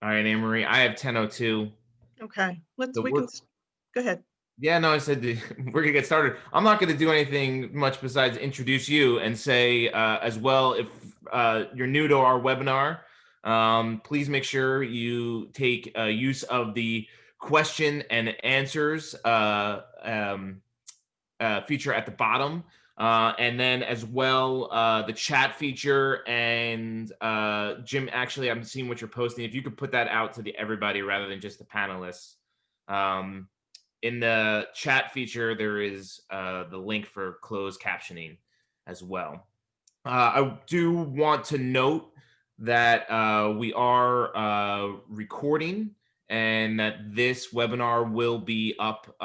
All right, Annmarie, I have 10:02. Okay, So we can, we're go ahead. Yeah, no, I said we're gonna get started. I'm not gonna do anything much besides introduce you and say as well, if you're new to our webinar, please make sure you take use of the question and answers feature at the bottom. And then as well, the chat feature. And Jim, actually, I'm seeing what you're posting. If you could put that out to everybody rather than just the panelists. Um, in the chat feature, there is the link for closed captioning as well. I do want to note that we are recording and that this webinar will be up,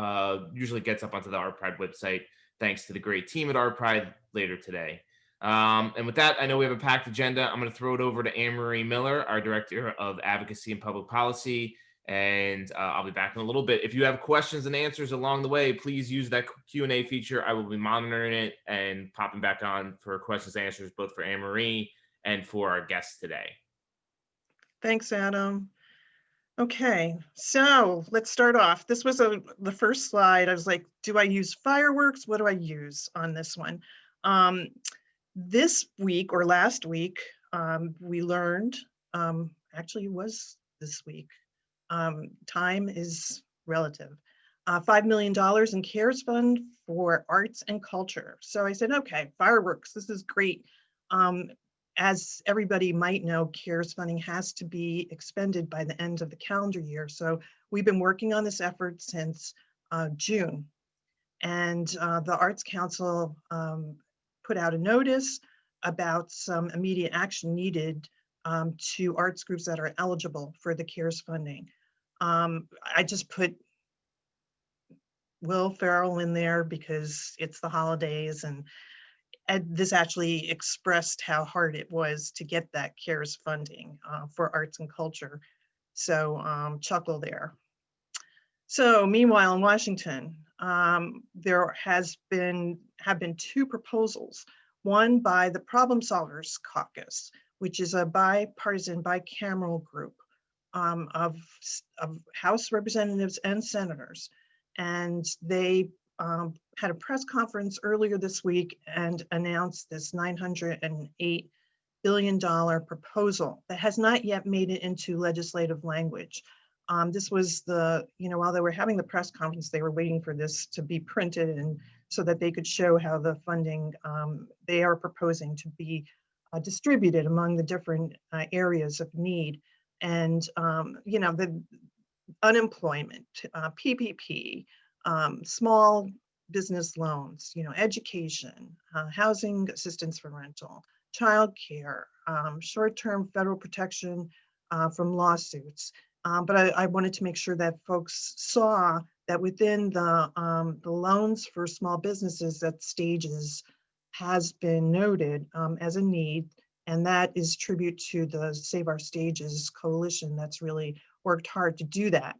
usually gets up onto the ArtPride website, thanks to the great team at ArtPride later today. And with that, I know we have a packed agenda. I'm going to throw it over to Annmarie Miller, our Director of Advocacy and Public Policy, and I'll be back in a little bit. If you have questions and answers along the way, please use that Q&A feature. I will be monitoring it and popping back on for questions and answers, both for Annmarie and for our guests today. Thanks, Adam. Okay, so let's start off. This was the first slide. I was like, do I use fireworks? What do I use on this one? This week or last week, we learned, actually it was this week, time is relative, $5 million in CARES Fund for arts and culture. So I said, okay, fireworks, this is great. As everybody might know, CARES funding has to be expended by the end of the calendar year. So we've been working on this effort since June. And the Arts Council put out a notice about some immediate action needed to arts groups that are eligible for the CARES funding. I just put Will Ferrell in there because it's the holidays, and this actually expressed how hard it was to get that CARES funding for arts and culture. So chuckle there. So meanwhile in Washington, there have been two proposals. One by the Problem Solvers Caucus, which is a bipartisan, bicameral group of House representatives and senators. And they had a press conference earlier this week and announced this $908 billion proposal that has not yet made it into legislative language. This was while they were having the press conference, they were waiting for this to be printed and so that they could show how the funding they are proposing to be distributed among the different areas of need. And, the unemployment, PPP, small business loans, education, housing assistance for rental, childcare, short-term federal protection from lawsuits. But I wanted to make sure that folks saw that within the loans for small businesses, that Stages has been noted as a need, and that is tribute to the Save Our Stages coalition that's really worked hard to do that.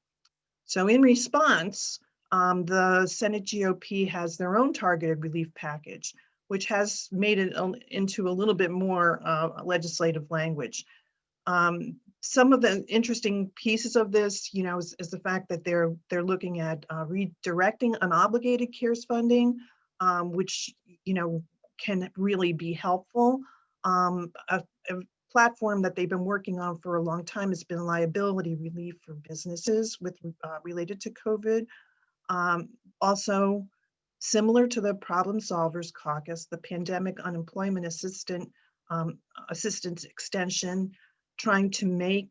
So in response, the Senate GOP has their own targeted relief package, which has made it into a little bit more legislative language. Some of the interesting pieces of this, is the fact that they're looking at redirecting unobligated CARES funding, which, can really be helpful. A platform that they've been working on for a long time has been liability relief for businesses related to COVID. Also, similar to the Problem Solvers Caucus, the Pandemic Unemployment Assistance Extension, trying to make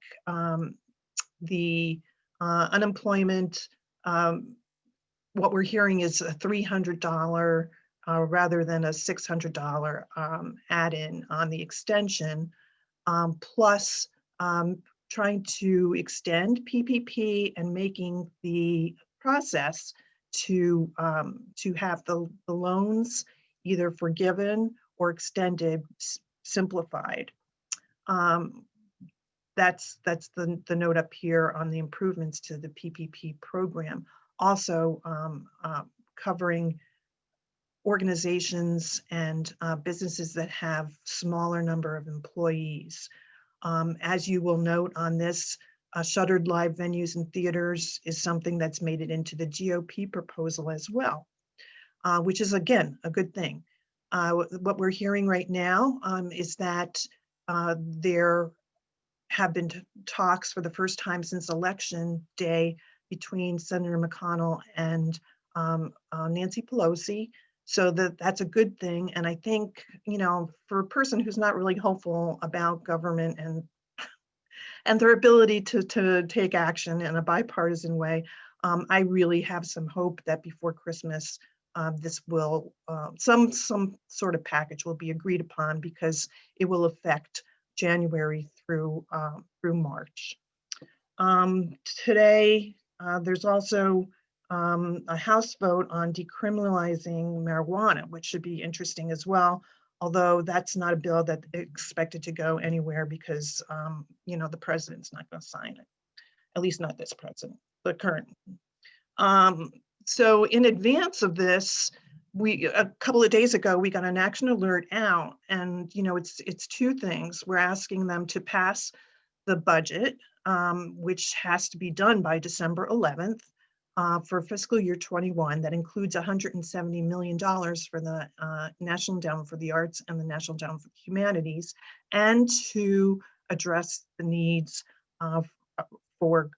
the unemployment, what we're hearing is a $300 rather than a $600 add-in on the extension, plus trying to extend PPP and making the process to have the loans either forgiven or extended simplified. That's the note up here on the improvements to the PPP program. Also covering organizations and businesses that have smaller number of employees. As you will note on this, shuttered live venues and theaters is something that's made it into the GOP proposal as well, which is, again, a good thing. What we're hearing right now is that there have been talks for the first time since election day between Senator McConnell and Nancy Pelosi. So that's a good thing. And I think, you know, for a person who's not really hopeful about government and their ability to take action in a bipartisan way, I really have some hope that before Christmas, this will, some sort of package will be agreed upon, because it will affect January through March. Today, there's also a House vote on decriminalizing marijuana, which should be interesting as well. Although that's not a bill that's expected to go anywhere, because you know, the president's not going to sign it, at least not this president, the current. So in advance of this, a couple of days ago, we got an action alert out, and you know, it's two things. We're asking them to pass the budget, which has to be done by December 11th for fiscal year 21. That includes $170 million for the National Endowment for the Arts and the National Endowment for the Humanities, and to address the needs for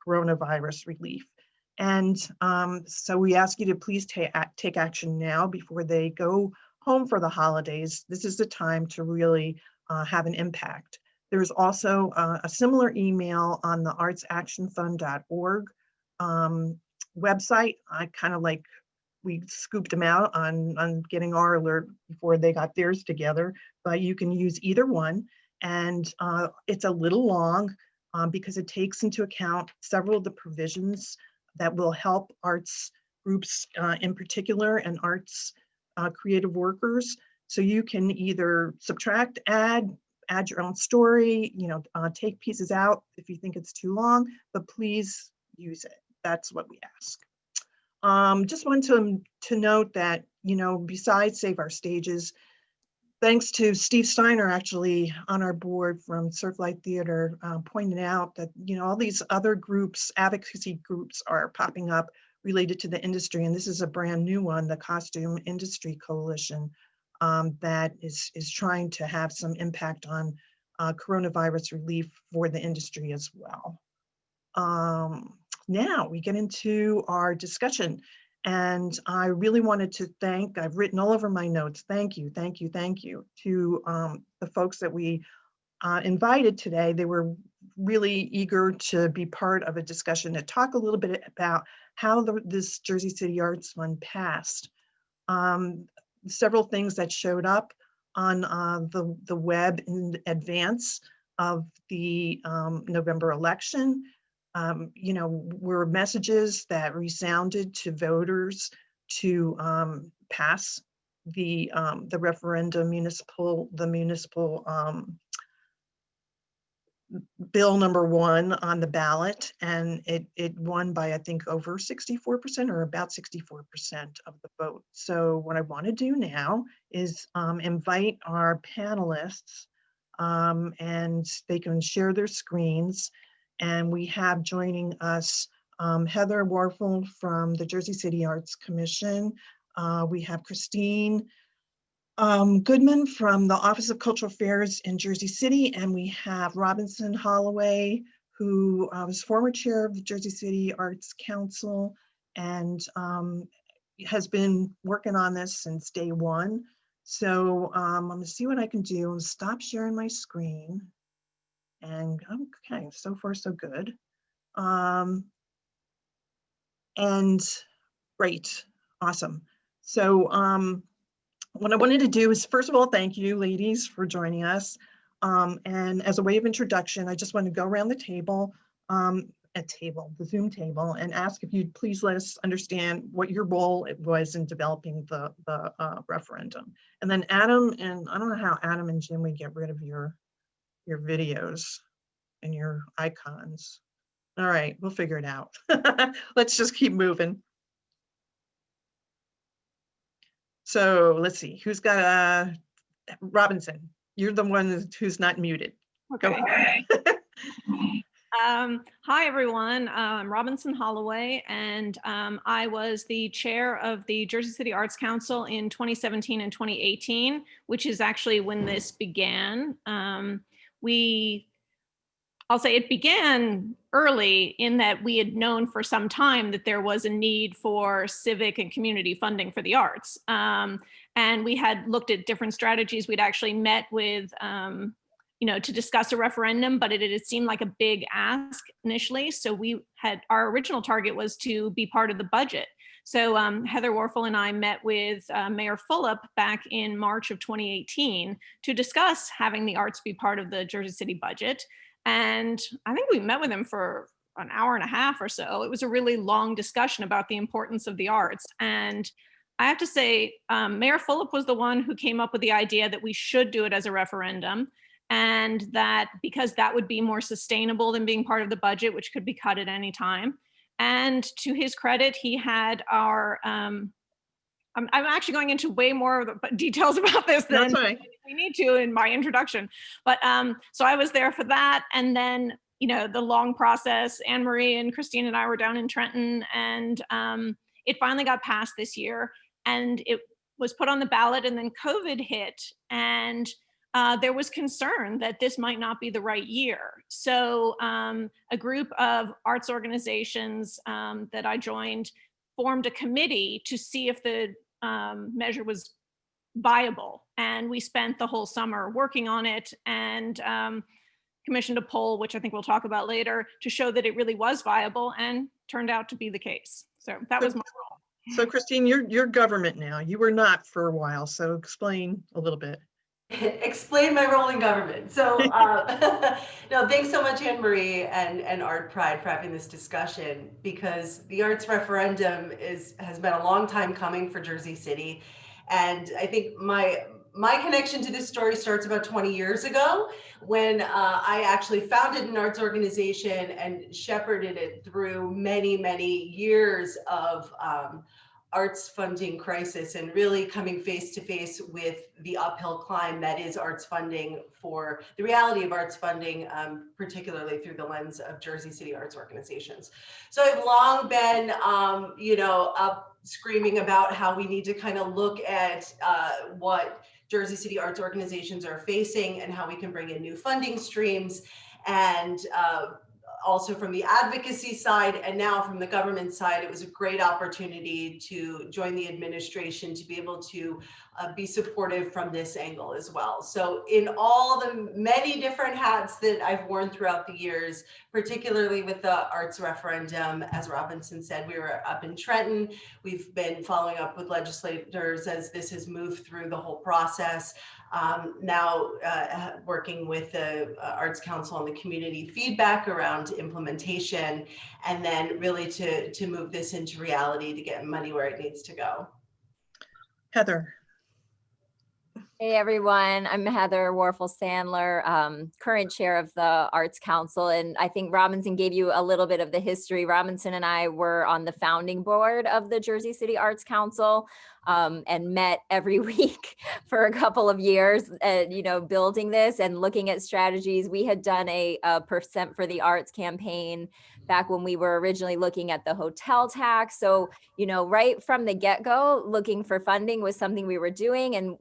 coronavirus relief. And so we ask you to please take action now before they go home for the holidays. This is the time to really have an impact. There's also a similar email on the artsactionfund.org website. I kind of like, we scooped them out on getting our alert before they got theirs together, but you can use either one. And it's a little long because it takes into account several of the provisions that will help arts groups in particular, and arts creative workers. So you can either subtract, add your own story, you know, take pieces out if you think it's too long, but please use it. That's what we ask. Just wanted to note that, you know, besides Save Our Stages, thanks to Steve Steiner, actually on our board from Surflight Theater, pointed out that, you know, all these other groups, advocacy groups, are popping up related to the industry. And this is a brand new one, the Costume Industry Coalition, that is trying to have some impact on coronavirus relief for the industry as well. Now we get into our discussion. And I really wanted to thank, I've written all over my notes, thank you to the folks that we invited today. They were really eager to be part of a discussion to talk a little bit about how this Jersey City Arts Fund passed. Several things that showed up on the web in advance of the November election. You know, were messages that resounded to voters to pass the referendum municipal bill number 1 on the ballot, and it won by, I think, over 64% or about 64% of the vote. So what I want to do now is invite our panelists, and they can share their screens. And we have joining us Heather Warfel from the Jersey City Arts Commission. We have Christine Goodman from the Office of Cultural Affairs in Jersey City, and we have Robinson Holloway, who was former chair of the Jersey City Arts Council and has been working on this since day one. So I'm gonna see what I can do and stop sharing my screen. And okay, so far so good. And great, awesome. So what I wanted to do is, first of all, thank you ladies for joining us. And as a way of introduction, I just want to go around the table, the Zoom table, and ask if you'd please let us understand what your role it was in developing the referendum. And then Adam, and I don't know how Adam and Jim would get rid of your videos and your icons. All right, we'll figure it out. Let's just keep moving. So let's see, who's got Robinson, you're the one who's not muted. Okay. Go ahead. Hi, everyone. I'm Robinson Holloway, and I was the chair of the Jersey City Arts Council in 2017 and 2018, which is actually when this began. I'll say it began early in that we had known for some time that there was a need for civic and community funding for the arts. And we had looked at different strategies. We'd actually met with, to discuss a referendum, but it seemed like a big ask initially. So our original target was to be part of the budget. So Heather Warfel and I met with Mayor Fulop back in March of 2018 to discuss having the arts be part of the Jersey City budget. And I think we met with him for an hour and a half or so. It was a really long discussion about the importance of the arts. And I have to say, Mayor Fulop was the one who came up with the idea that we should do it as a referendum, and that because that would be more sustainable than being part of the budget, which could be cut at any time. And to his credit, he had our, I'm actually going into way more details about this than we need to in my introduction. But so I was there for that. And then, the long process, Annmarie and Christine and I were down in Trenton, and it finally got passed this year, and it was put on the ballot, and then COVID hit, and there was concern that this might not be the right year. So a group of arts organizations that I joined formed a committee to see if the measure was viable. And we spent the whole summer working on it, and commissioned a poll, which I think we'll talk about later, to show that it really was viable, and turned out to be the case. So that was my role. So Christine, you're government now. You were not for a while. So explain a little bit. Explain my role in government. So no, thanks so much, Annmarie and ArtPride for having this discussion, because the arts referendum has been a long time coming for Jersey City. And I think my connection to this story starts about 20 years ago, when I actually founded an arts organization and shepherded it through many, many years of arts funding crisis, and really coming face to face with the uphill climb that is arts funding, for the reality of arts funding, particularly through the lens of Jersey City arts organizations. So I've long been, up screaming about how we need to kind of look at what Jersey City arts organizations are facing and how we can bring in new funding streams. And also from the advocacy side, and now from the government side, it was a great opportunity to join the administration to be able to be supportive from this angle as well. So in all the many different hats that I've worn throughout the years, particularly with the arts referendum, as Robinson said, we were up in Trenton. We've been following up with legislators as this has moved through the whole process. Now working with the Arts Council and the community feedback around implementation, and then really to move this into reality, to get money where it needs to go. Heather. Hey everyone, I'm Heather Warfel-Sandler, current chair of the Arts Council, and I think Robinson gave you a little bit of the history. Robinson and I were on the founding board of the Jersey City Arts Council, and met every week for a couple of years, building this and looking at strategies. We had done a Percent for the Arts campaign back when we were originally looking at the hotel tax. So, right from the get-go, looking for funding was something we were doing. And,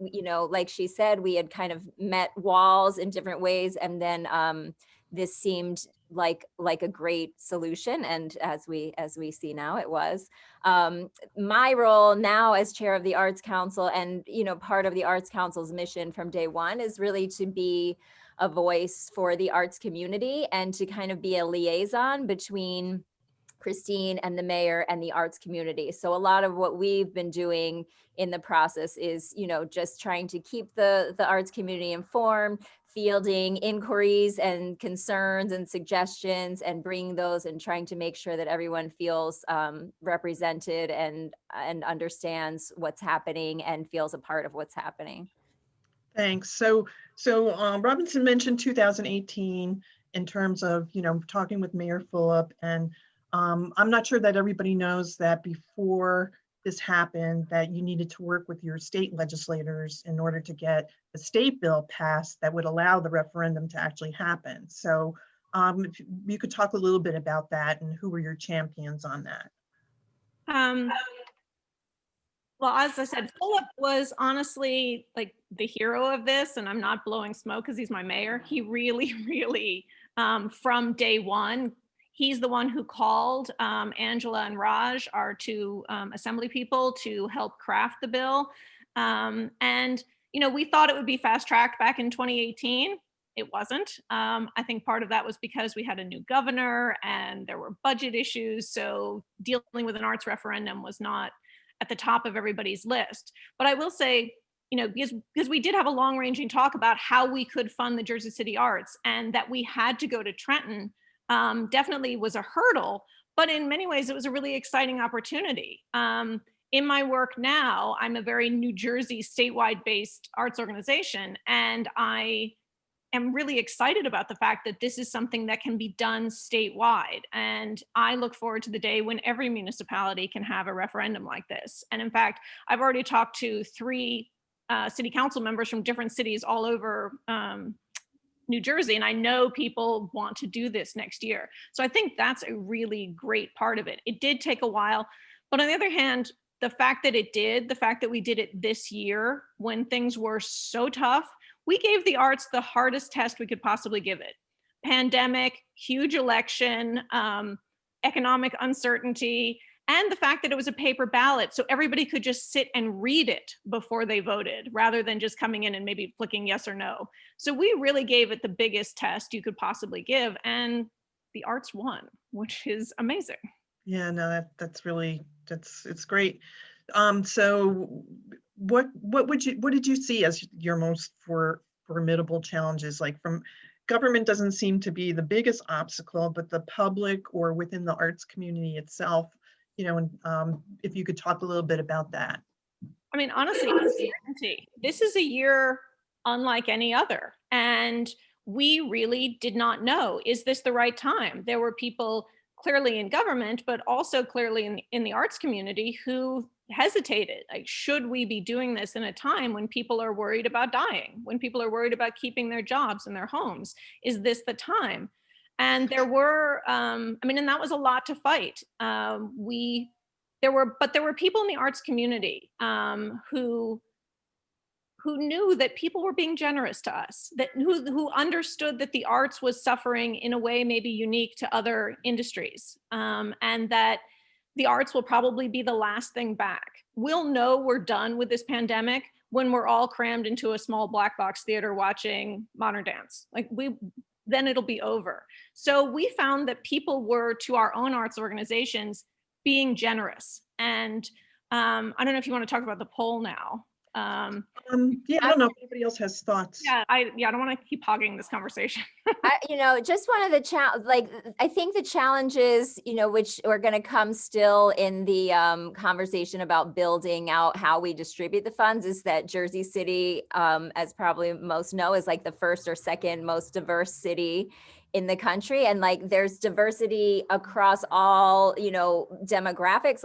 like she said, we had kind of met walls in different ways. And then this seemed like a great solution. And as we see now, it was. My role now as chair of the Arts Council, and, part of the Arts Council's mission from day one is really to be a voice for the arts community and to kind of be a liaison between Christine and the mayor and the arts community. So a lot of what we've been doing in the process is, just trying to keep the arts community informed, fielding inquiries and concerns and suggestions, and bringing those and trying to make sure that everyone feels represented and understands what's happening and feels a part of what's happening. Thanks. So Robinson mentioned 2018 in terms of, talking with Mayor Fulop, and I'm not sure that everybody knows that before this happened, that you needed to work with your state legislators in order to get a state bill passed that would allow the referendum to actually happen. So If you could talk a little bit about that and who were your champions on that? Well, as I said, Philip was honestly like the hero of this, and I'm not blowing smoke because he's my mayor. He really, really, from day one, he's the one who called Angela and Raj, our two assembly people, to help craft the bill. And, you know, we thought it would be fast tracked back in 2018. It wasn't. I think part of that was because we had a new governor and there were budget issues. So dealing with an arts referendum was not at the top of everybody's list. But I will say, you know, because we did have a long ranging talk about how we could fund the Jersey City arts, and that we had to go to Trenton definitely was a hurdle, but in many ways it was a really exciting opportunity. In my work now, I'm a very New Jersey statewide based arts organization, and I am really excited about the fact that this is something that can be done statewide. And I look forward to the day when every municipality can have a referendum like this. And in fact, I've already talked to 3 city council members from different cities all over New Jersey, and I know people want to do this next year. So I think that's a really great part of it. It did take a while, but on the other hand, the fact that we did it this year when things were so tough, we gave the arts the hardest test we could possibly give it. Pandemic, huge election, economic uncertainty, and the fact that it was a paper ballot, so everybody could just sit and read it before they voted, rather than just coming in and maybe flicking yes or no. So we really gave it the biggest test you could possibly give, and the arts won, which is amazing. Yeah, no, that's really, it's great. So what did you see as your most formidable challenges? Like, from government doesn't seem to be the biggest obstacle, but the public or within the arts community itself, you know, and if you could talk a little bit about that. I mean, honestly, uncertainty. This is a year unlike any other, and we really did not know, is this the right time? There were people clearly in government, but also clearly in the arts community who hesitated. Like, should we be doing this in a time when people are worried about dying, when people are worried about keeping their jobs and their homes? Is this the time? And there were, and that was a lot to fight. There were people in the arts community who knew that people were being generous to us, that who understood that the arts was suffering in a way maybe unique to other industries, and that the arts will probably be the last thing back. We'll know we're done with this pandemic when we're all crammed into a small black box theater watching modern dance. Then it'll be over. So we found that people were, to our own arts organizations, being generous. And I don't know if you want to talk about the poll now. Yeah, I don't know if anybody else has thoughts. Yeah, I don't want to keep hogging this conversation. Just one of the I think the challenges, which are going to come still in the conversation about building out how we distribute the funds, is that Jersey City, as probably most know, is like the first or second most diverse city in the country. And like, there's diversity across all, demographics.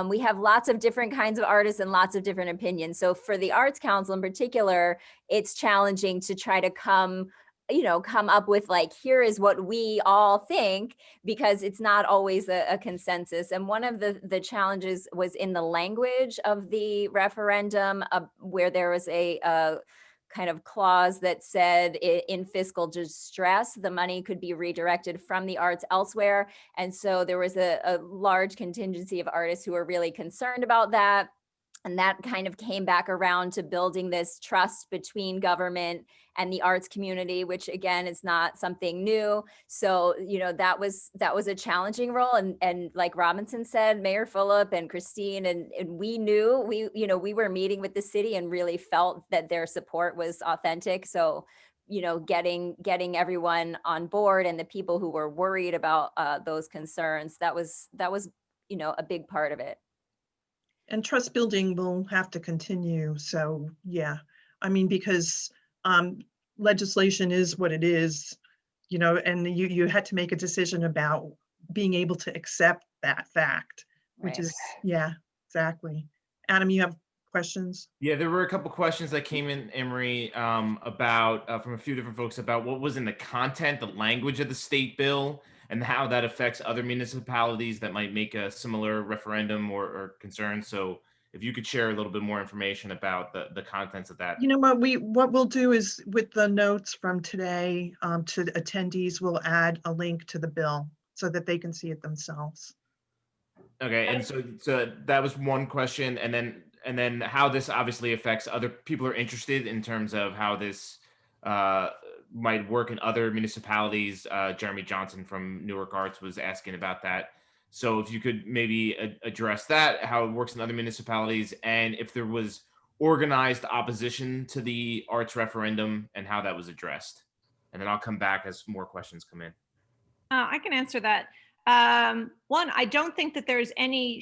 We have lots of different kinds of artists and lots of different opinions. So for the Arts Council in particular, it's challenging to try to come up with like, here is what we all think, because it's not always a consensus. And one of the challenges was in the language of the referendum, where there was a kind of clause that said in fiscal distress, the money could be redirected from the arts elsewhere. And so there was a large contingency of artists who were really concerned about that. And that kind of came back around to building this trust between government and the arts community, which again is not something new. So, that was a challenging role. And like Robinson said, Mayor Philip and Christine, and we knew, we were meeting with the city and really felt that their support was authentic. So, getting everyone on board, and the people who were worried about those concerns, that was a big part of it. And trust building will have to continue. So yeah, because legislation is what it is, and you had to make a decision about being able to accept that fact, which is, yeah, exactly. Adam, you have questions? Yeah, there were a couple questions that came in, Annmarie, about from a few different folks about what was in the content, the language of the state bill, and how that affects other municipalities that might make a similar referendum or concern. So if you could share a little bit more information about the contents of that. You know what we'll do is with the notes from today to the attendees, we'll add a link to the bill so that they can see it themselves. Okay, and so that was one question, and then how this obviously affects other people are interested in terms of how this might work in other municipalities. Jeremy Johnson from Newark Arts was asking about that. So if you could maybe address that, how it works in other municipalities, and if there was organized opposition to the arts referendum and how that was addressed. And then I'll come back as more questions come in. I can answer that. One, I don't think that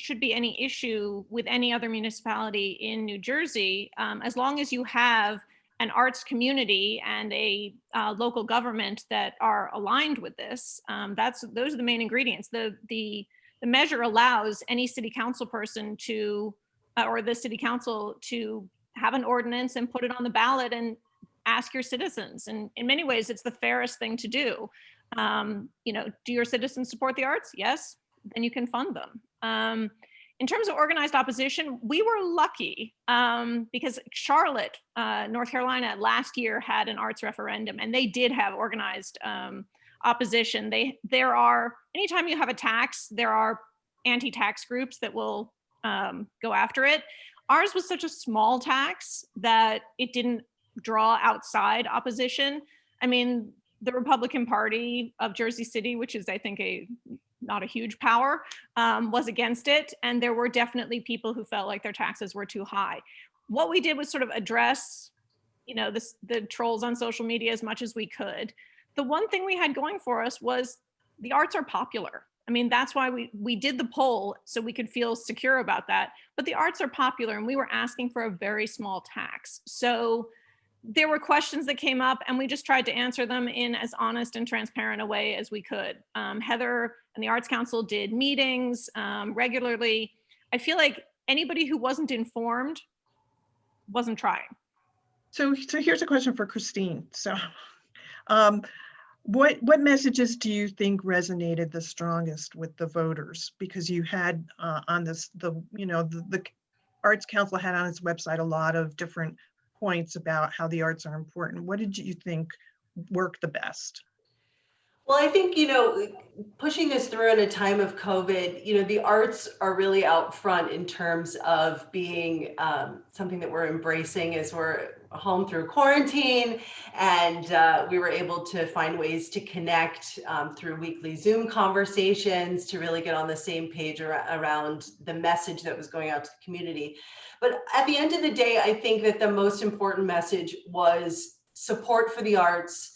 should be any issue with any other municipality in New Jersey, as long as you have an arts community and a local government that are aligned with this. Those are the main ingredients. The measure allows any city council person to, or the city council to have an ordinance and put it on the ballot and ask your citizens. And in many ways, it's the fairest thing to do. Do your citizens support the arts? Yes, then you can fund them. In terms of organized opposition, we were lucky because Charlotte, North Carolina, last year had an arts referendum, and they did have organized opposition. Anytime you have a tax, there are anti-tax groups that will go after it. Ours was such a small tax that it didn't draw outside opposition. I mean, the Republican Party of Jersey City, which is, I think, not a huge power, was against it. And there were definitely people who felt like their taxes were too high. What we did was sort of address, the trolls on social media as much as we could. The one thing we had going for us was the arts are popular. I mean, that's why we did the poll, so we could feel secure about that. But the arts are popular, and we were asking for a very small tax. So there were questions that came up, and we just tried to answer them in as honest and transparent a way as we could. Heather and the Arts Council did meetings regularly. I feel like anybody who wasn't informed wasn't trying. So here's a question for Christine. So what messages do you think resonated the strongest with the voters? Because you had on this, the Arts Council had on its website a lot of different points about how the arts are important. What did you think worked the best? Well, I think, pushing us through in a time of COVID, the arts are really out front in terms of being something that we're embracing as we're home through quarantine. And we were able to find ways to connect through weekly Zoom conversations to really get on the same page around the message that was going out to the community. But at the end of the day, I think that the most important message was support for the arts,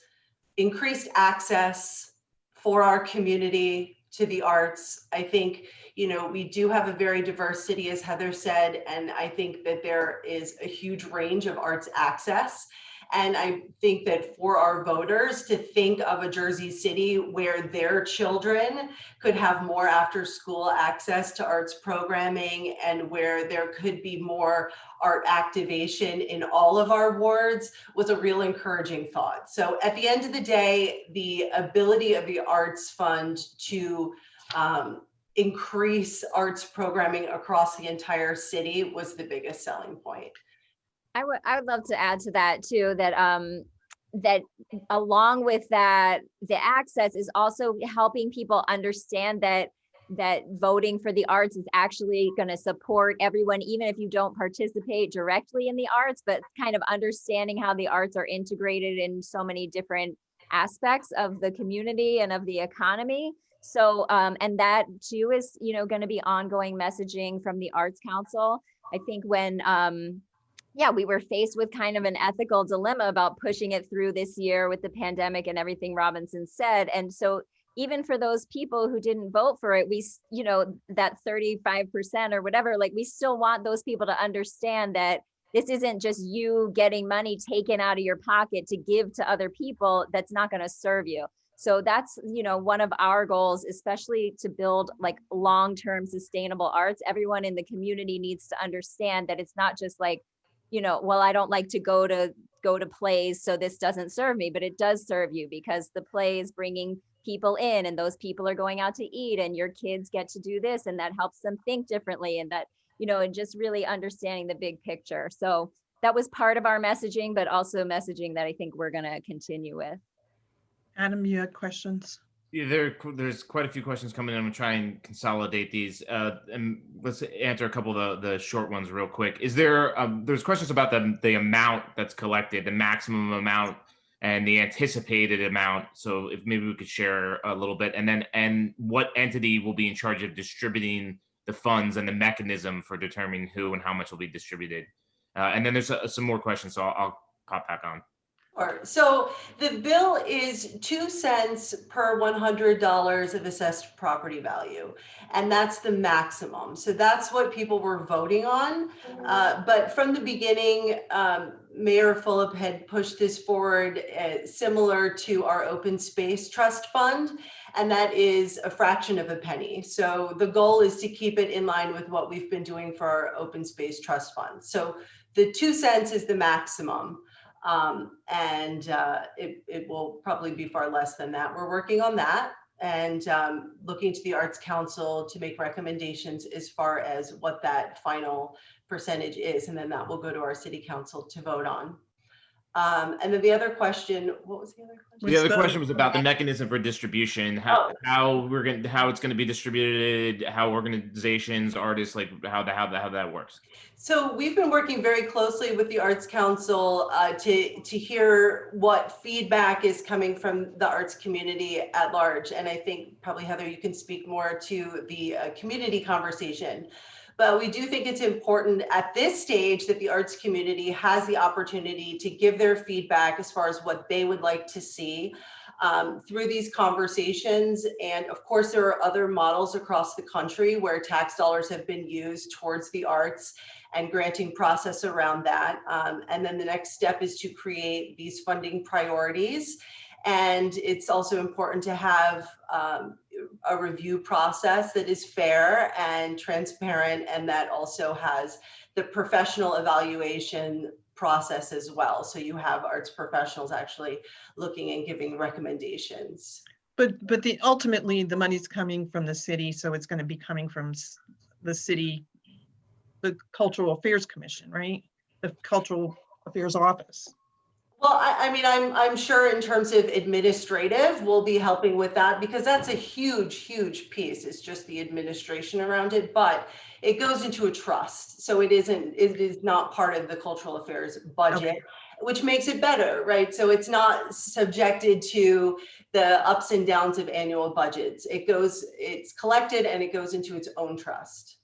increased access for our community to the arts. I think, we do have a very diverse city, as Heather said, and I think that there is a huge range of arts access. And I think that for our voters to think of a Jersey City where their children could have more after school access to arts programming and where there could be more art activation in all of our wards was a real encouraging thought. So at the end of the day, the ability of the Arts Fund to increase arts programming across the entire city was the biggest selling point. I would love to add to that too, that that along with that, the access is also helping people understand that voting for the arts is actually going to support everyone, even if you don't participate directly in the arts, but kind of understanding how the arts are integrated in so many different aspects of the community and of the economy. So, and that too is, going to be ongoing messaging from the Arts Council. I think when, we were faced with kind of an ethical dilemma about pushing it through this year with the pandemic and everything Robinson said. And so even for those people who didn't vote for it, we, that 35% or whatever, we still want those people to understand that this isn't just you getting money taken out of your pocket to give to other people. That's not going to serve you. So that's, one of our goals, especially to build like long-term sustainable arts. Everyone in the community needs to understand that it's not just like, well, I don't like to go to plays, so this doesn't serve me, but it does serve you, because the play is bringing people in, and those people are going out to eat, and your kids get to do this, and that helps them think differently, and that, and just really understanding the big picture. So that was part of our messaging, but also messaging that I think we're going to continue with. Adam, you had questions? Yeah, there's quite a few questions coming in. I'm gonna try and consolidate these, and let's answer a couple of the short ones real quick. Is there there's questions about the amount that's collected, the maximum amount, and the anticipated amount. So if maybe we could share a little bit, and what entity will be in charge of distributing the funds and the mechanism for determining who and how much will be distributed. And then there's some more questions, so I'll pop back on. So the bill is 2 cents per $100 of assessed property value, and that's the maximum. So that's what people were voting on. But from the beginning, Mayor Fulop had pushed this forward similar to our open space trust fund, and that is a fraction of a penny. So the goal is to keep it in line with what we've been doing for our open space trust fund. So the 2 cents is the maximum. It will probably be far less than that. We're working on that and looking to the Arts Council to make recommendations as far as what that final percentage is. And then that will go to our city council to vote on. And then the other question, what was the other question? The other question was about the mechanism for distribution, how it's going to be distributed, how organizations, artists, like how that works. So we've been working very closely with the Arts Council to hear what feedback is coming from the arts community at large. And I think probably, Heather, you can speak more to the community conversation. But we do think it's important at this stage that the arts community has the opportunity to give their feedback as far as what they would like to see through these conversations. And of course, there are other models across the country where tax dollars have been used towards the arts and granting process around that. And then the next step is to create these funding priorities. And it's also important to have a review process that is fair and transparent, and that also has the professional evaluation process as well. So you have arts professionals actually looking and giving recommendations. But ultimately the money's coming from the city, so it's going to be coming from the city, the Cultural Affairs Commission, right? The Cultural Affairs Office. Well, I mean, I'm sure in terms of administrative, we'll be helping with that, because that's a huge piece. It's just the administration around it, but it goes into a trust. So it is not part of the cultural affairs budget, okay, which makes it better, right? So it's not subjected to the ups and downs of annual budgets. It's collected and it goes into its own trust.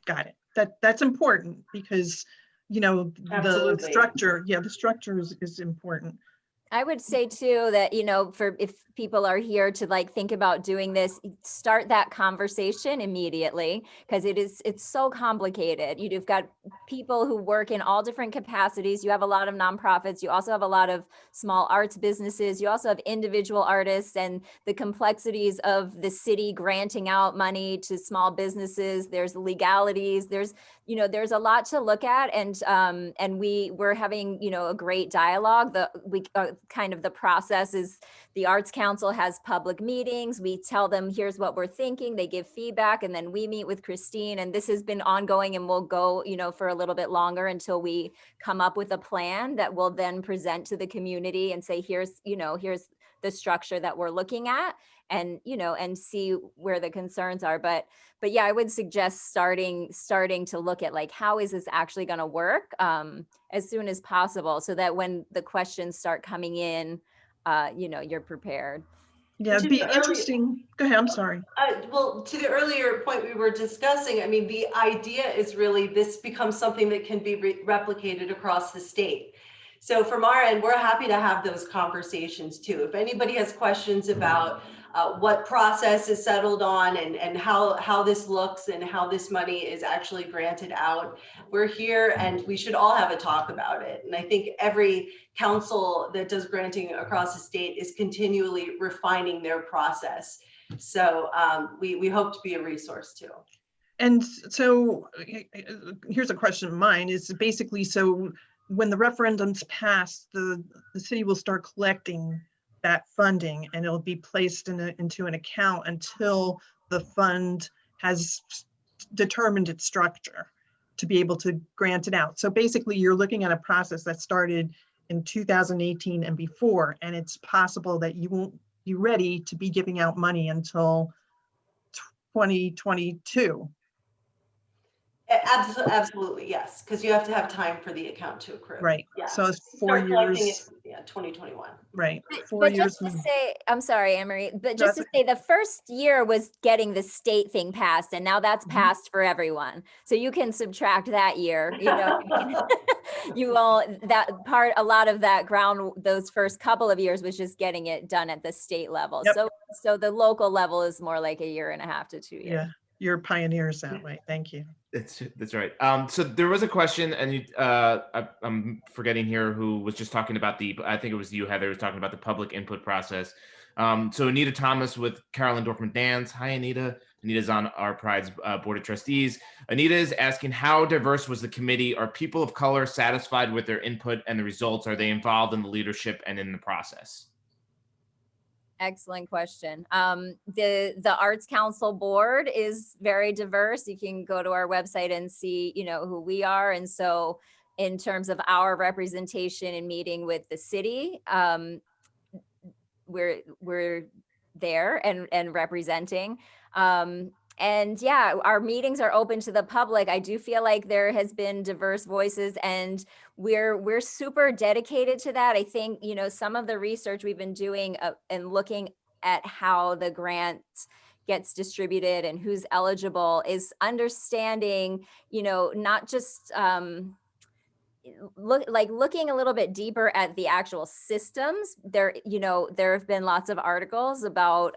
Got it. That's important, because Absolutely. the structure is important. I would say too that, for if people are here to think about doing this, start that conversation immediately, because it's so complicated. You've got people who work in all different capacities. You have a lot of nonprofits. You also have a lot of small arts businesses. You also have individual artists, and the complexities of the city granting out money to small businesses. There's legalities. There's a lot to look at, and we're having a great dialogue. The process is the Arts Council has public meetings. We tell them, here's what we're thinking. They give feedback, and then we meet with Christine. And this has been ongoing, and we'll go, for a little bit longer until we come up with a plan that we'll then present to the community and say, here's the structure that we're looking at, and see where the concerns are. But yeah, I would suggest starting to look at how is this actually going to work as soon as possible, so that when the questions start coming in, you're prepared. Yeah, it'd be interesting. Go ahead, I'm sorry. Well, to the earlier point we were discussing, I mean, the idea is really this becomes something that can be replicated across the state. So from our end, we're happy to have those conversations too. If anybody has questions about what process is settled on and how this looks and how this money is actually granted out. We're here and we should all have a talk about it. And I think every council that does granting across the state is continually refining their process. So we hope to be a resource too. And so here's a question of mine is basically, so when the referendum's passed, the city will start collecting that funding and it'll be placed into an account until the fund has determined its structure to be able to grant it out. So basically you're looking at a process that started in 2018 and before, and it's possible that you won't be ready to be giving out money until 2022. Absolutely, yes, because you have to have time for the account to accrue. Right. Yeah. So it's 4 years. Yeah, 2021. Right. 4 But years. just to say, I'm sorry, Annmarie, but No, just to say the first year was getting the state thing passed, and now that's Mhm. passed for everyone. So you can subtract that year, you know, you will, that part, a lot of that ground, those first couple of years was just getting it done at the state level. Yep. So the local level is more like 1.5 to 2 years. Yeah, you're pioneers that way. Thank you. That's right. So there was a question, and I'm forgetting here who was just talking about I think it was you, Heather, was talking about the public input process. So Anita Thomas with Carolyn Dorfman Dance. Hi, Anita. Anita's on ArtPride's board of trustees. Anita is asking, how diverse was the committee? Are people of color satisfied with their input and the results? Are they involved in the leadership and in the process? Excellent question. The Arts Council board is very diverse. You can go to our website and see, you know, who we are. And so in terms of our representation and meeting with the city, we're there and representing. And yeah, our meetings are open to the public. I do feel like there has been diverse voices, and we're super dedicated to that. I think, you know, some of the research we've been doing and looking at how the grant gets distributed and who's eligible is understanding, you know, not just looking a little bit deeper at the actual systems. There, you know, there have been lots of articles about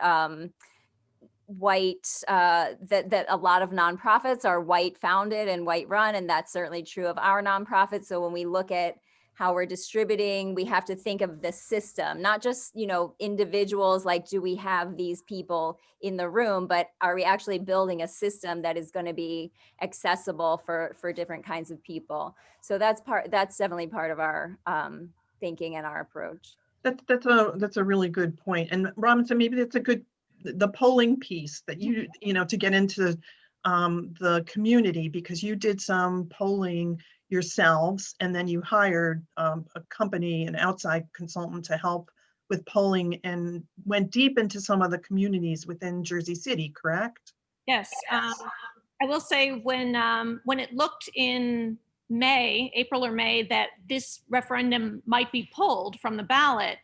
white, that a lot of nonprofits are white founded and white run, and that's certainly true of our nonprofit. So when we look at how we're distributing, we have to think of the system, not just, you know, individuals, like, do we have these people in the room, but are we actually building a system that is going to be accessible for different kinds of people? So that's definitely part of our thinking and our approach. That's a really good point. And Robinson, maybe that's a good, the polling piece that you know, to get into the community, because you did some polling yourselves and then you hired a company, an outside consultant, to help with polling and went deep into some of the communities within Jersey City, correct? Yes. I will say when it looked in April or May, that this referendum might be pulled from the ballot,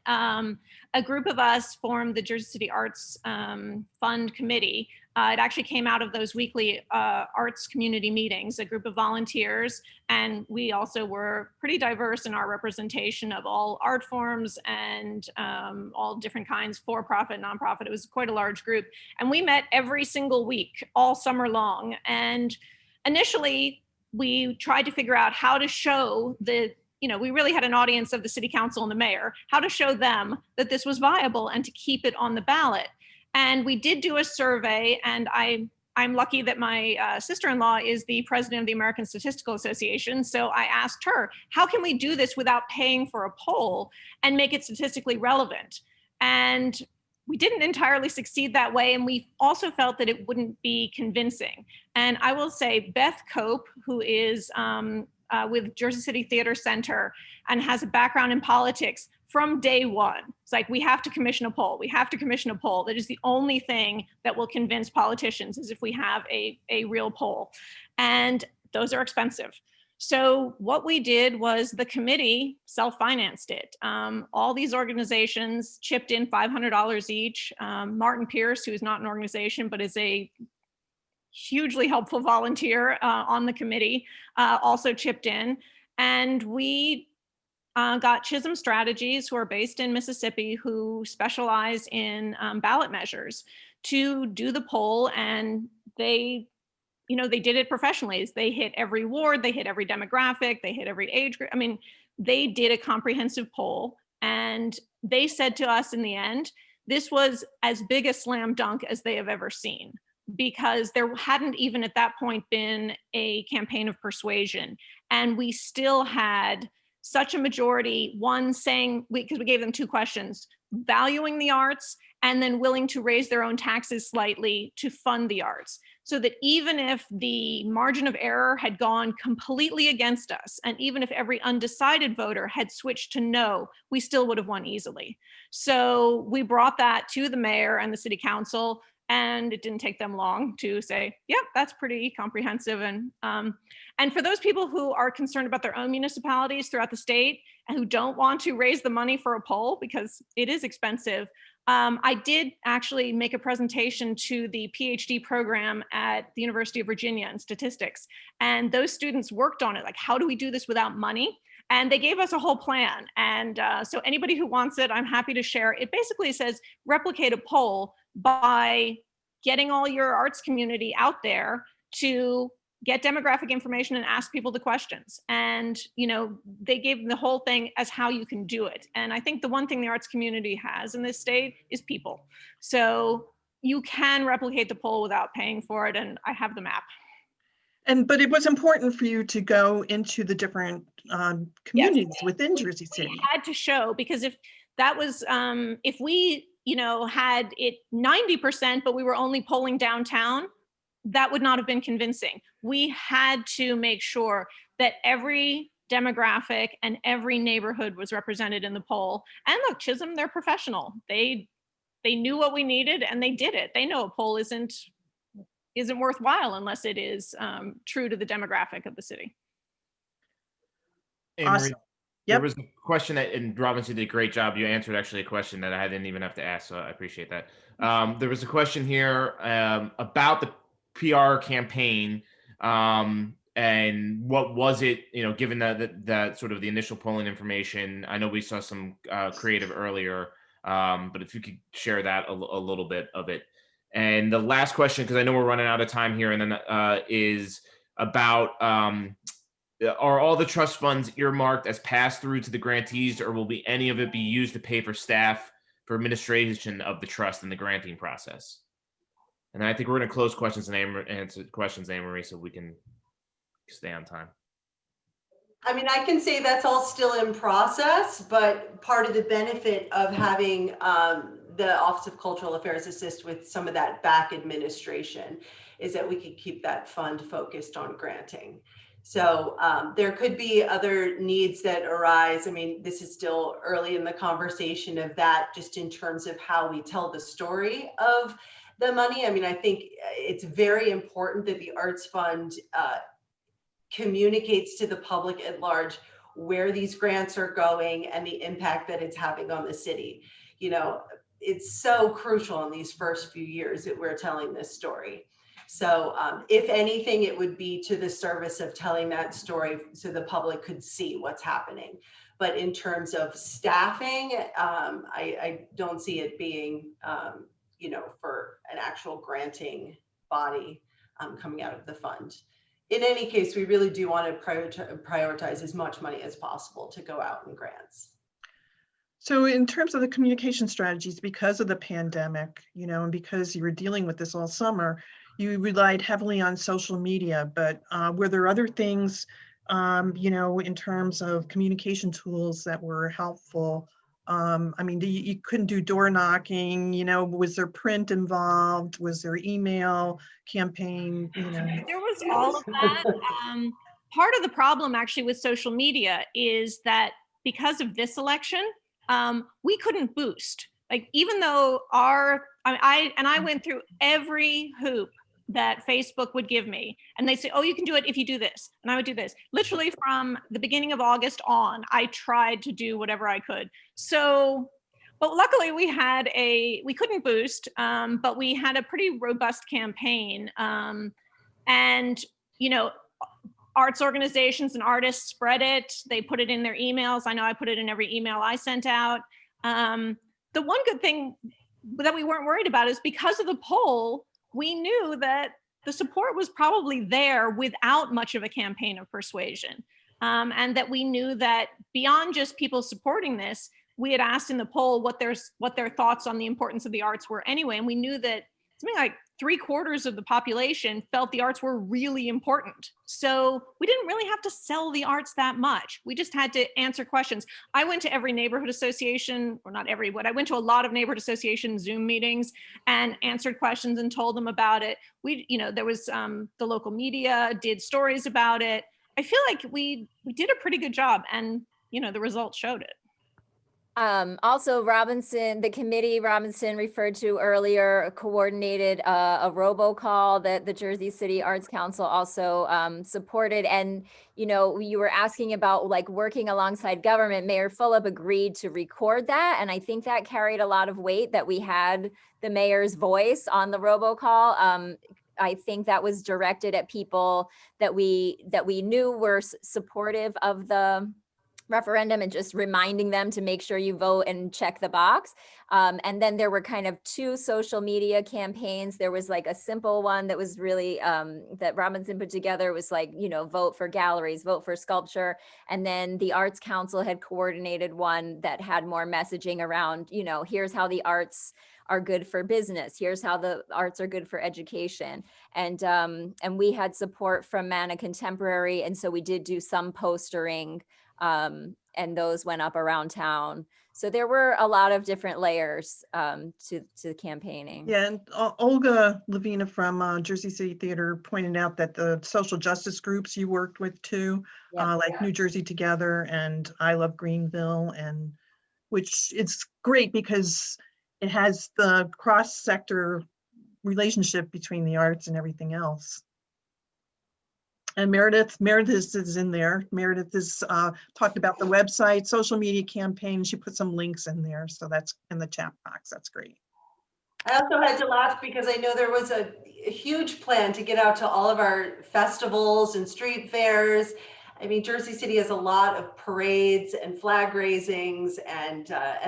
a group of us formed the Jersey City Arts Fund Committee. It actually came out of those weekly arts community meetings, a group of volunteers, and we also were pretty diverse in our representation of all art forms and all different kinds, for-profit, nonprofit. It was quite a large group. And we met every single week, all summer long. And initially, we tried to figure out how to show we really had an audience of the city council and the mayor, how to show them that this was viable and to keep it on the ballot. And we did do a survey, and I'm lucky that my sister-in-law is the president of the American Statistical Association. So I asked her, how can we do this without paying for a poll and make it statistically relevant? And we didn't entirely succeed that way. And we also felt that it wouldn't be convincing. And I will say Beth Cope, who is with Jersey City Theater Center and has a background in politics, from day one, it's like, we have to commission a poll. We have to commission a poll. That is the only thing that will convince politicians, is if we have a real poll. And those are expensive. So what we did was the committee self-financed it. All these organizations chipped in $500 each. Martin Pierce, who is not an organization, but is a hugely helpful volunteer on the committee, also chipped in. And we got Chisholm Strategies, who are based in Mississippi, who specialize in ballot measures, to do the poll, and they did it professionally. They hit every ward, they hit every demographic, they hit every age group. I mean, they did a comprehensive poll, and they said to us in the end, this was as big a slam dunk as they have ever seen, because there hadn't even at that point been a campaign of persuasion. And we still had such a majority, one saying, because we gave them two questions, valuing the arts and then willing to raise their own taxes slightly to fund the arts. So that even if the margin of error had gone completely against us, and even if every undecided voter had switched to no, we still would have won easily. So we brought that to the mayor and the city council, and it didn't take them long to say, yep, that's pretty comprehensive. And for those people who are concerned about their own municipalities throughout the state and who don't want to raise the money for a poll because it is expensive, I did actually make a presentation to the PhD program at the University of Virginia in statistics. And those students worked on it, like, how do we do this without money? And they gave us a whole plan. And so anybody who wants it, I'm happy to share. It basically says replicate a poll by getting all your arts community out there to get demographic information and ask people the questions. And, they gave the whole thing as how you can do it. And I think the one thing the arts community has in this state is people. So you can replicate the poll without paying for it. And I have the map. But it was important for you to go into the different communities within Jersey City. We had to show, because if that was, if we, had it 90%, but we were only polling downtown, that would not have been convincing. We had to make sure that every demographic and every neighborhood was represented in the poll. And look, Chisholm, they're professional. They knew what we needed and they did it. They know a poll isn't worthwhile unless it is true to the demographic of the city. Awesome. There was a question and Robinson did a great job. You answered actually a question that I didn't even have to ask, so I appreciate that. There was a question here about the PR campaign and what was it, given that sort of the initial polling information. I know we saw some creative earlier, but if you could share that a little bit of it. And the last question, because I know we're running out of time here, and then is about are all the trust funds earmarked as passed through to the grantees, or will any of it be used to pay for staff for administration of the trust and the granting process? And I think we're going to close questions and answer questions, Annmarie, so we can stay on time. I mean, I can say that's all still in process, but part of the benefit of having the Office of Cultural Affairs assist with some of that back administration is that we could keep that fund focused on granting. So there could be other needs that arise. I mean, this is still early in the conversation of that, just in terms of how we tell the story of the money. I mean, I think it's very important that the Arts Fund communicates to the public at large where these grants are going and the impact that it's having on the city. It's so crucial in these first few years that we're telling this story. So if anything, it would be to the service of telling that story so the public could see what's happening. But in terms of staffing, I don't see it being, for an actual granting body coming out of the fund. In any case, we really do want to prioritize as much money as possible to go out in grants. So in terms of the communication strategies, because of the pandemic, and because you were dealing with this all summer, you relied heavily on social media, but were there other things, in terms of communication tools that were helpful? I mean, you couldn't do door knocking, was there print involved? Was there email campaign? There was all of that. Part of the problem actually with social media is that because of this election, we couldn't boost. Like, even though I went through every hoop that Facebook would give me, and they say, oh, you can do it if you do this, and I would do this. Literally from the beginning of August on, I tried to do whatever I could. So, but luckily we couldn't boost, but we had a pretty robust campaign. And arts organizations and artists spread it. They put it in their emails. I know I put it in every email I sent out. The one good thing that we weren't worried about is because of the poll, we knew that the support was probably there without much of a campaign of persuasion. And that we knew that beyond just people supporting this, we had asked in the poll what their thoughts on the importance of the arts were anyway. And we knew that something like 3/4 of the population felt the arts were really important. So we didn't really have to sell the arts that much. We just had to answer questions. I went to every neighborhood association, or not every, but I went to a lot of neighborhood association Zoom meetings and answered questions and told them about it. There was the local media did stories about it. I feel like we did a pretty good job, and the results showed it. Also, the committee Robinson referred to earlier coordinated a robocall that the Jersey City Arts Council also supported. And, you were asking about like working alongside government. Mayor Fulop agreed to record that. And I think that carried a lot of weight that we had the mayor's voice on the robocall. I think that was directed at people that we knew were supportive of the referendum and just reminding them to make sure you vote and check the box. And then there were kind of 2 social media campaigns. There was like a simple one that was really, that Robinson put together. It was like, vote for galleries, vote for sculpture. And then the Arts Council had coordinated one that had more messaging around, here's how the arts are good for business. Here's how the arts are good for education. And we had support from Mana Contemporary. And so we did do some postering, and those went up around town. So there were a lot of different layers to campaigning. Yeah, and Olga Lavina from Jersey City Theater pointed out that the social justice groups you worked with too, like New Jersey Together and I Love Greenville, and which it's great because it has the cross-sector relationship between the arts and everything else. And Meredith is in there. Meredith has talked about the website, social media campaign. She put some links in there. So that's in the chat box. That's great. I also had to laugh because I know there was a huge plan to get out to all of our festivals and street fairs. I mean, Jersey City has a lot of parades and flag raisings, and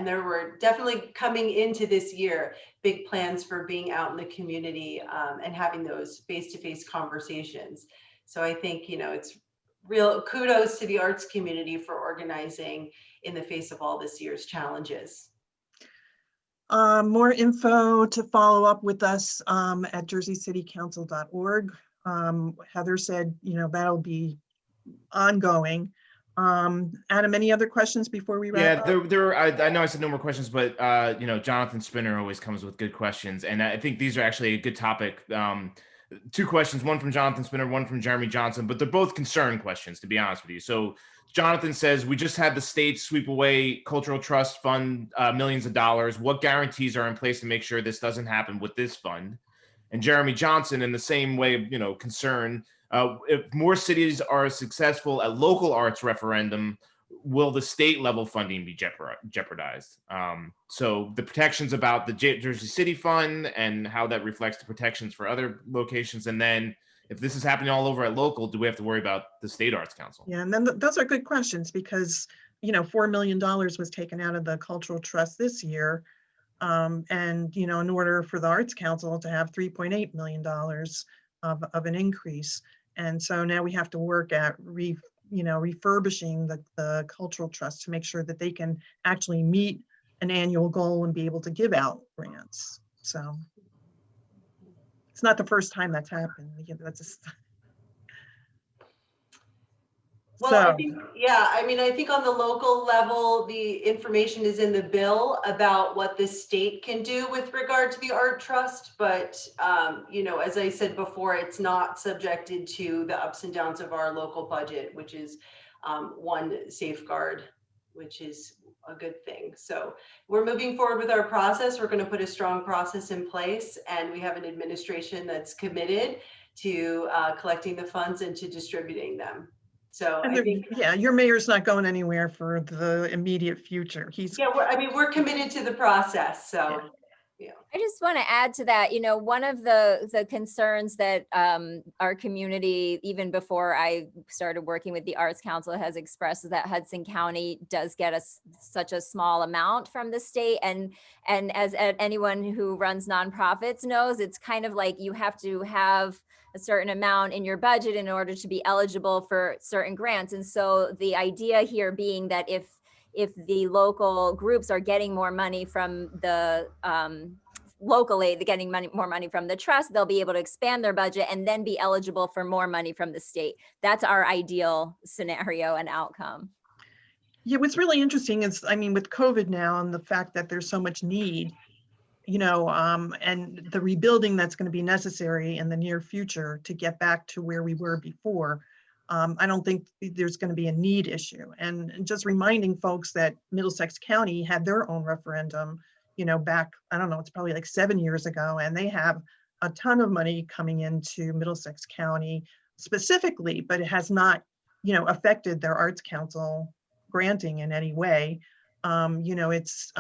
there were definitely coming into this year big plans for being out in the community and having those face-to-face conversations. So I think, it's real kudos to the arts community for organizing in the face of all this year's challenges. More info to follow up with us at jerseycitycouncil.org. Heather said, that'll be ongoing. Adam, any other questions before we wrap up? I know I said no more questions, but Jonathan Spinner always comes with good questions, and I think these are actually a good topic. 2 questions, one from Jonathan Spinner, one from Jeremy Johnson, but they're both concern questions, to be honest with you. So Jonathan says, we just had the state sweep away cultural trust fund millions of dollars. What guarantees are in place to make sure this doesn't happen with this fund? And Jeremy Johnson, in the same way of concern, if more cities are successful at local arts referendum, will the state level funding be jeopardized? So the protections about the Jersey City Fund and how that reflects the protections for other locations. And then if this is happening all over at local, do we have to worry about the State Arts Council? Yeah, and then those are good questions because, $4 million was taken out of the Cultural Trust this year. And, in order for the Arts Council to have $3.8 million of an increase. And so now we have to work at refurbishing the Cultural Trust to make sure that they can actually meet an annual goal and be able to give out grants. So it's not the first time that's happened. Well, I think on the local level, the information is in the bill about what the state can do with regard to the Art Trust. But, as I said before, it's not subjected to the ups and downs of our local budget, which is one safeguard, which is a good thing. So we're moving forward with our process. We're going to put a strong process in place, and we have an administration that's committed to collecting the funds and to distributing them. So I think, your mayor's not going anywhere for the immediate future. we're committed to the process. So I just want to add to that, one of the concerns that our community, even before I started working with the Arts Council, has expressed is that Hudson County does get such a small amount from the state. And as anyone who runs nonprofits knows, it's kind of like you have to have a certain amount in your budget in order to be eligible for certain grants. And so the idea here being that if the local groups are getting more money from the locally, they're getting more money from the trust, they'll be able to expand their budget and then be eligible for more money from the state. That's our ideal scenario and outcome. Yeah, what's really interesting is, with COVID now and the fact that there's so much need, and the rebuilding that's going to be necessary in the near future to get back to where we were before, I don't think there's going to be a need issue. And just reminding folks that Middlesex County had their own referendum, back, I don't know, it's probably like 7 years ago, and they have a ton of money coming into Middlesex County specifically, but it has not, affected their Arts Council granting in any way. It's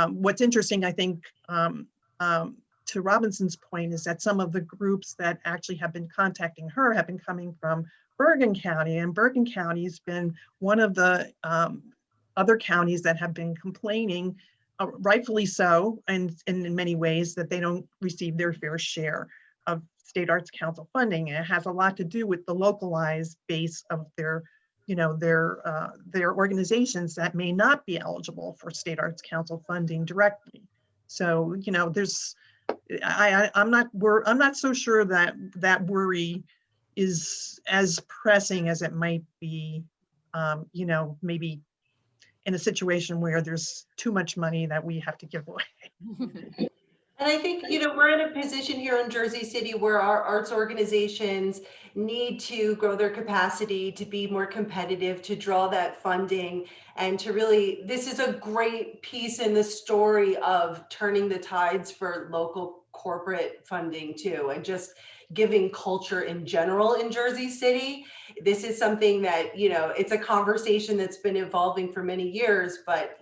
what's interesting, I think, to Robinson's point, is that some of the groups that actually have been contacting her have been coming from Bergen County, and Bergen County has been one of the other counties that have been complaining, rightfully so, and in many ways, that they don't receive their fair share of state Arts Council funding. And it has a lot to do with the localized base of their organizations that may not be eligible for state Arts Council funding directly. So, I'm not so sure that worry is as pressing as it might be, maybe in a situation where there's too much money that we have to give away. And I think, we're in a position here in Jersey City where our arts organizations need to grow their capacity to be more competitive, to draw that funding, and to really, this is a great piece in the story of turning the tides for local corporate funding too, and just giving culture in general in Jersey City. This is something that, it's a conversation that's been evolving for many years, but,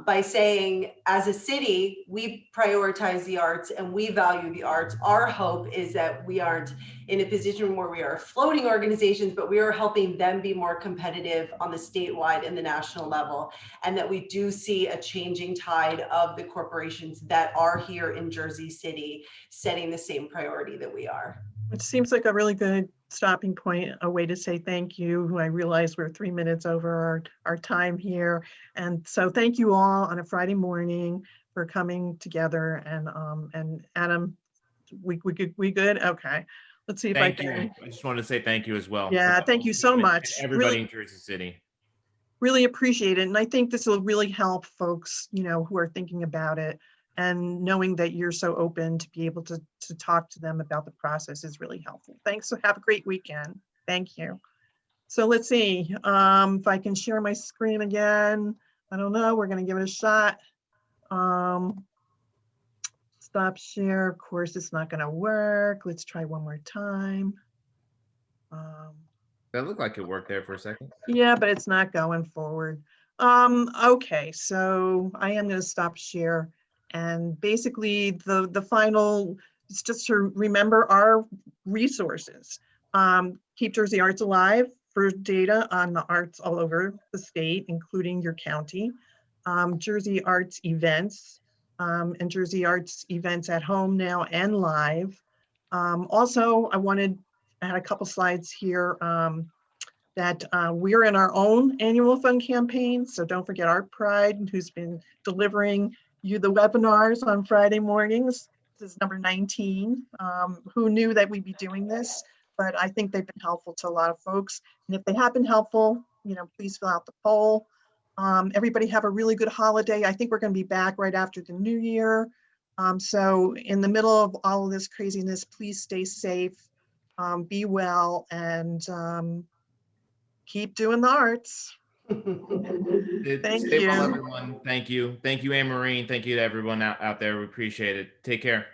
by saying as a city, we prioritize the arts and we value the arts, our hope is that we aren't in a position where we are floating organizations, but we are helping them be more competitive on the statewide and the national level. And that we do see a changing tide of the corporations that are here in Jersey City, setting the same priority that we are. It seems like a really good stopping point, a way to say thank you. I realize we're 3 minutes over our time here. And so thank you all on a Friday morning for coming together. And Adam, we good? Okay. Let's see if Thank I can. you. I just wanted to say thank you as well. Yeah, thank you so much. Everybody in Jersey City. Really appreciate it. And I think this will really help folks, who are thinking about it, and knowing that you're so open to be able to talk to them about the process is really helpful. Thanks. So have a great weekend. Thank you. So let's see if I can share my screen again. I don't know. We're going to give it a shot. Stop share. Of course, it's not going to work. Let's try one more time. That looked like it worked there for a second. Yeah, but it's not going forward. Okay, so I am going to stop share. And basically the final is just to remember our resources. Keep Jersey Arts Alive for data on the arts all over the state, including your county. Jersey Arts Events, and Jersey Arts Events at home now and live. Also, I had a couple slides here that we're in our own annual fund campaign. So don't forget ArtPride, who's been delivering you the webinars on Friday mornings. This is number 19. Who knew that we'd be doing this? But I think they've been helpful to a lot of folks. And if they have been helpful, please fill out the poll. Everybody have a really good holiday. I think we're going to be back right after the new year. So in the middle of all of this craziness, please stay safe, be well, and keep doing the arts. Thank Stay you. well, everyone. Thank you. Thank you, Annmarie. Thank you to everyone out there. We appreciate it. Take care.